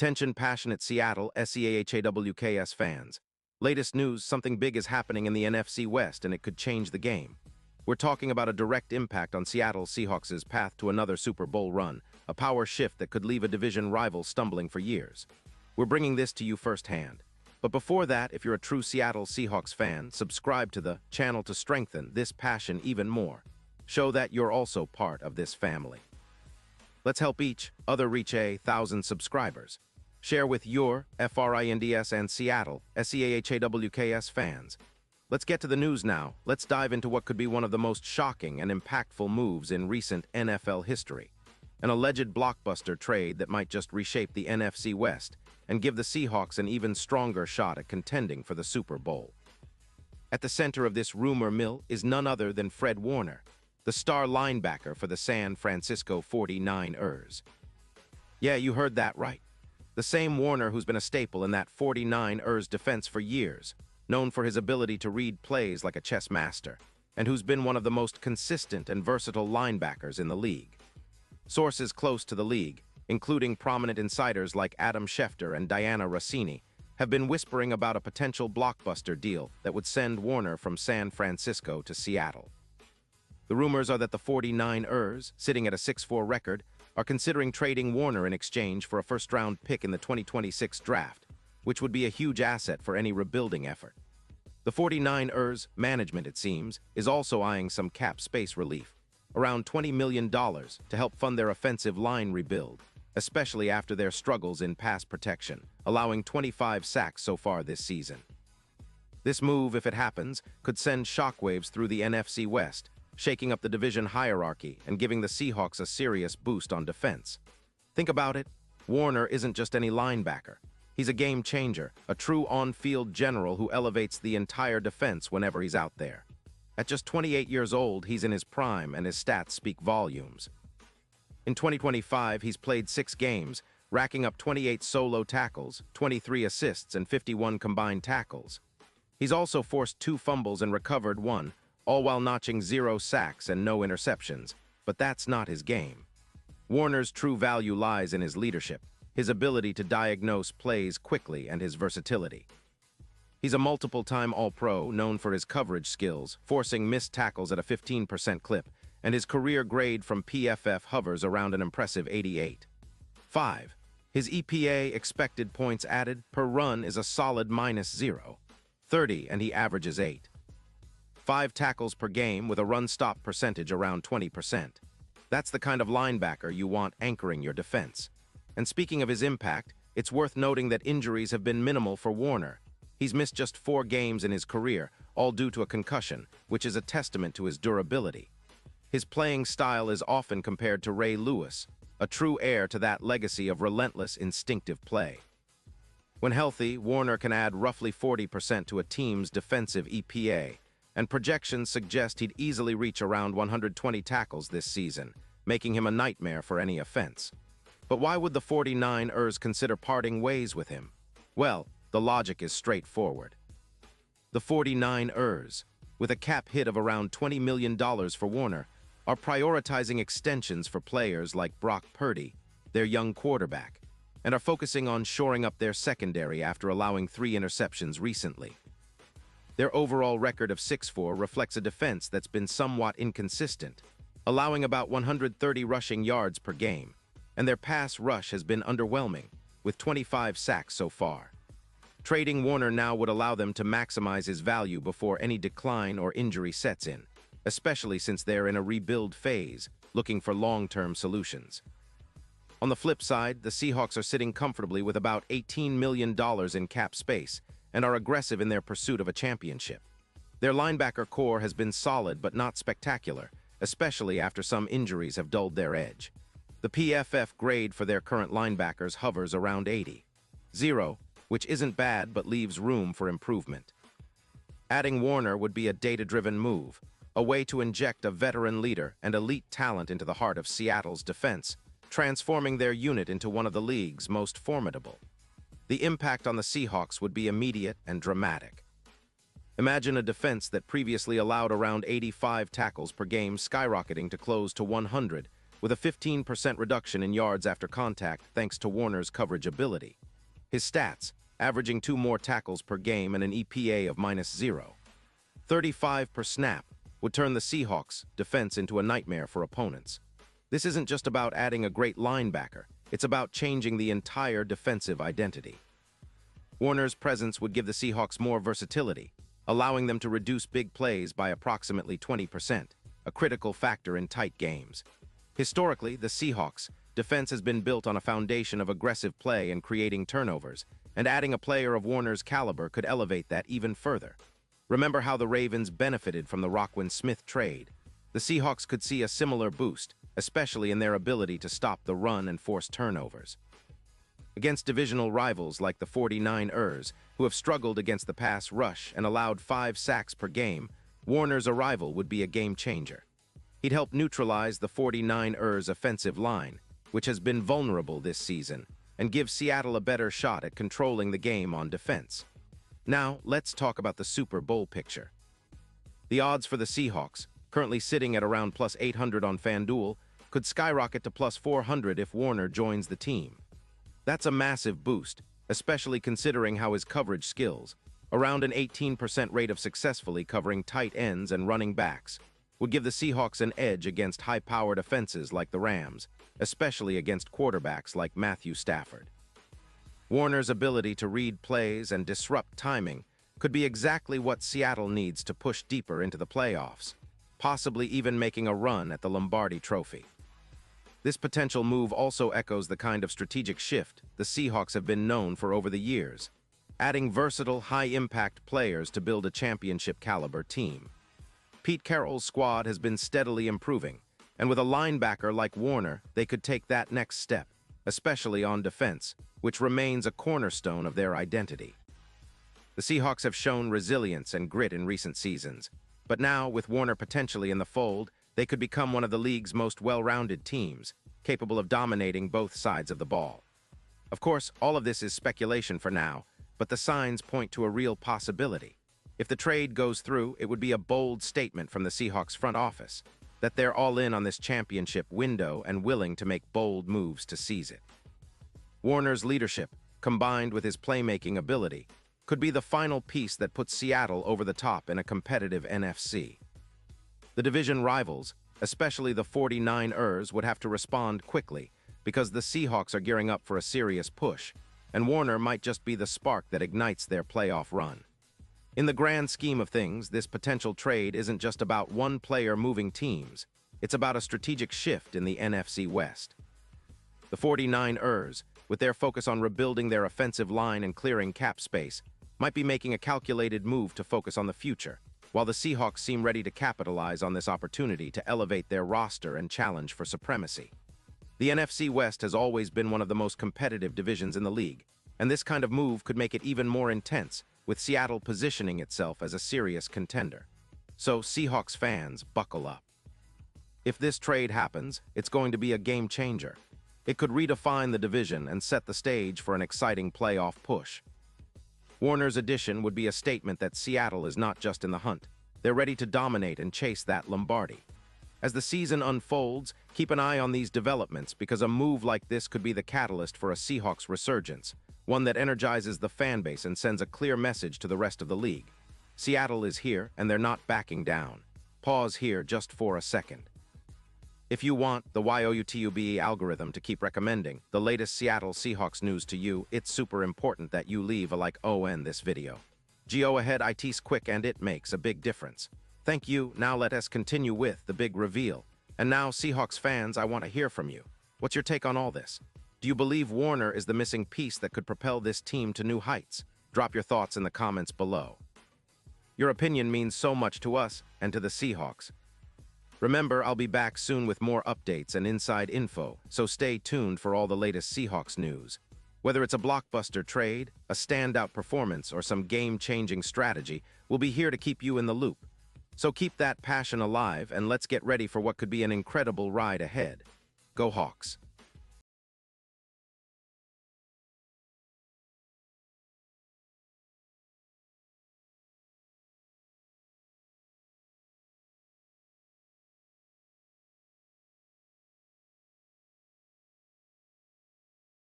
Attention passionate Seattle SCHNEIDER fans. Latest news, something big is happening in the NFC West and it could change the game. We're talking about a direct impact on Seattle Seahawks' path to another Super Bowl run, a power shift that could leave a division rival stumbling for years. We're bringing this to you firsthand. But before that, if you're a true Seattle Seahawks fan, subscribe to the channel to strengthen this passion even more. Show that you're also part of this family. Let's help each other reach 1,000 subscribers. Share with your FRINDS and Seattle SCHNEIDER fans. Let's get to the news now. Let's dive into what could be one of the most shocking and impactful moves in recent NFL history. An alleged blockbuster trade that might just reshape the NFC West and give the Seahawks an even stronger shot at contending for the Super Bowl. At the center of this rumor mill is none other than Fred Warner, the star linebacker for the San Francisco 49ers. Yeah, you heard that right. The same Warner who's been a staple in that 49ers defense for years, known for his ability to read plays like a chess master, and who's been one of the most consistent and versatile linebackers in the league. Sources close to the league, including prominent insiders like Adam Schefter and Diana Rossini, have been whispering about a potential blockbuster deal that would send Warner from San Francisco to Seattle. The rumors are that the 49ers, sitting at a 6-4 record, are considering trading Warner in exchange for a first-round pick in the 2026 draft, which would be a huge asset for any rebuilding effort. The 49ers management, it seems, is also eyeing some cap space relief, around $20 million to help fund their offensive line rebuild, especially after their struggles in pass protection, allowing 25 sacks so far this season. This move, if it happens, could send shockwaves through the NFC West, shaking up the division hierarchy and giving the Seahawks a serious boost on defense. Think about it, Warner isn't just any linebacker. He's a game changer, a true on-field general who elevates the entire defense whenever he's out there. At just 28 years old, he's in his prime and his stats speak volumes. In 2025, he's played 6 games, racking up 28 solo tackles, 23 assists, and 51 combined tackles. He's also forced 2 fumbles and recovered 1, all while notching 0 sacks and no interceptions, but that's not his game. Warner's true value lies in his leadership, his ability to diagnose plays quickly, and his versatility. He's a multiple-time All-Pro, known for his coverage skills, forcing missed tackles at a 15% clip, and his career grade from PFF hovers around an impressive 88. 5. His EPA, expected points added, per run is a solid -0. 30, and he averages 8. 5 tackles per game with a run-stop percentage around 20%. That's the kind of linebacker you want anchoring your defense. And speaking of his impact, it's worth noting that injuries have been minimal for Warner. He's missed just 4 games in his career, all due to a concussion, which is a testament to his durability. His playing style is often compared to Ray Lewis, a true heir to that legacy of relentless, instinctive play. When healthy, Warner can add roughly 40% to a team's defensive EPA, and projections suggest he'd easily reach around 120 tackles this season, making him a nightmare for any offense. But why would the 49ers consider parting ways with him? Well, the logic is straightforward. The 49ers, with a cap hit of around $20 million for Warner, are prioritizing extensions for players like Brock Purdy, their young quarterback, and are focusing on shoring up their secondary after allowing 3 interceptions recently. Their overall record of 6-4 reflects a defense that's been somewhat inconsistent, allowing about 130 rushing yards per game, and their pass rush has been underwhelming, with 25 sacks so far. Trading Warner now would allow them to maximize his value before any decline or injury sets in, especially since they're in a rebuild phase, looking for long-term solutions. On the flip side, the Seahawks are sitting comfortably with about $18 million in cap space, and are aggressive in their pursuit of a championship. Their linebacker core has been solid but not spectacular, especially after some injuries have dulled their edge. The PFF grade for their current linebackers hovers around 80. 0, which isn't bad but leaves room for improvement. Adding Warner would be a data-driven move, a way to inject a veteran leader and elite talent into the heart of Seattle's defense, transforming their unit into one of the league's most formidable. The impact on the Seahawks would be immediate and dramatic. Imagine a defense that previously allowed around 85 tackles per game skyrocketing to close to 100, with a 15% reduction in yards after contact thanks to Warner's coverage ability. His stats, averaging 2 more tackles per game and an EPA of -0. 35 per snap, would turn the Seahawks' defense into a nightmare for opponents. This isn't just about adding a great linebacker, it's about changing the entire defensive identity. Warner's presence would give the Seahawks more versatility, allowing them to reduce big plays by approximately 20%, a critical factor in tight games. Historically, the Seahawks' defense has been built on a foundation of aggressive play and creating turnovers, and adding a player of Warner's caliber could elevate that even further. Remember how the Ravens benefited from the Roquan-Smith trade? The Seahawks could see a similar boost, especially in their ability to stop the run and force turnovers. Against divisional rivals like the 49ers, who have struggled against the pass rush and allowed 5 sacks per game, Warner's arrival would be a game-changer. He'd help neutralize the 49ers' offensive line, which has been vulnerable this season, and give Seattle a better shot at controlling the game on defense. Now, let's talk about the Super Bowl picture. The odds for the Seahawks, currently sitting at around +800 on FanDuel, could skyrocket to +400 if Warner joins the team. That's a massive boost, especially considering how his coverage skills, around an 18% rate of successfully covering tight ends and running backs, would give the Seahawks an edge against high-powered offenses like the Rams, especially against quarterbacks like Matthew Stafford. Warner's ability to read plays and disrupt timing could be exactly what Seattle needs to push deeper into the playoffs, possibly even making a run at the Lombardi Trophy. This potential move also echoes the kind of strategic shift the Seahawks have been known for over the years, adding versatile, high-impact players to build a championship-caliber team. Pete Carroll's squad has been steadily improving, and with a linebacker like Warner, they could take that next step, especially on defense, which remains a cornerstone of their identity. The Seahawks have shown resilience and grit in recent seasons, but now, with Warner potentially in the fold, they could become one of the league's most well-rounded teams, capable of dominating both sides of the ball. Of course, all of this is speculation for now, but the signs point to a real possibility. If the trade goes through, it would be a bold statement from the Seahawks front office that they're all in on this championship window and willing to make bold moves to seize it. Warner's leadership, combined with his playmaking ability, could be the final piece that puts Seattle over the top in a competitive NFC. The division rivals, especially the 49ers, would have to respond quickly because the Seahawks are gearing up for a serious push, and Warner might just be the spark that ignites their playoff run. In the grand scheme of things, this potential trade isn't just about one player moving teams. It's about a strategic shift in the NFC West. The 49ers, with their focus on rebuilding their offensive line and clearing cap space, might be making a calculated move to focus on the future, while the Seahawks seem ready to capitalize on this opportunity to elevate their roster and challenge for supremacy. The NFC West has always been one of the most competitive divisions in the league, and this kind of move could make it even more intense, with Seattle positioning itself as a serious contender. So, Seahawks fans, buckle up. If this trade happens, it's going to be a game changer. It could redefine the division and set the stage for an exciting playoff push. Warner's addition would be a statement that Seattle is not just in the hunt. They're ready to dominate and chase that Lombardi. As the season unfolds, keep an eye on these developments because a move like this could be the catalyst for a Seahawks resurgence, one that energizes the fan base and sends a clear message to the rest of the league. Seattle is here, and they're not backing down. Pause here just for a second. If you want the YOUTUBE algorithm to keep recommending the latest Seattle Seahawks news to you, it's super important that you leave a like on this video. Go ahead, it's quick and it makes a big difference. Thank you. Now let us continue with the big reveal. And now, Seahawks fans, I want to hear from you. What's your take on all this? Do you believe Warner is the missing piece that could propel this team to new heights? Drop your thoughts in the comments below. Your opinion means so much to us and to the Seahawks. Remember, I'll be back soon with more updates and inside info, so stay tuned for all the latest Seahawks news. Whether it's a blockbuster trade, a standout performance, or some game-changing strategy, we'll be here to keep you in the loop. So keep that passion alive, and let's get ready for what could be an incredible ride ahead. Go Hawks!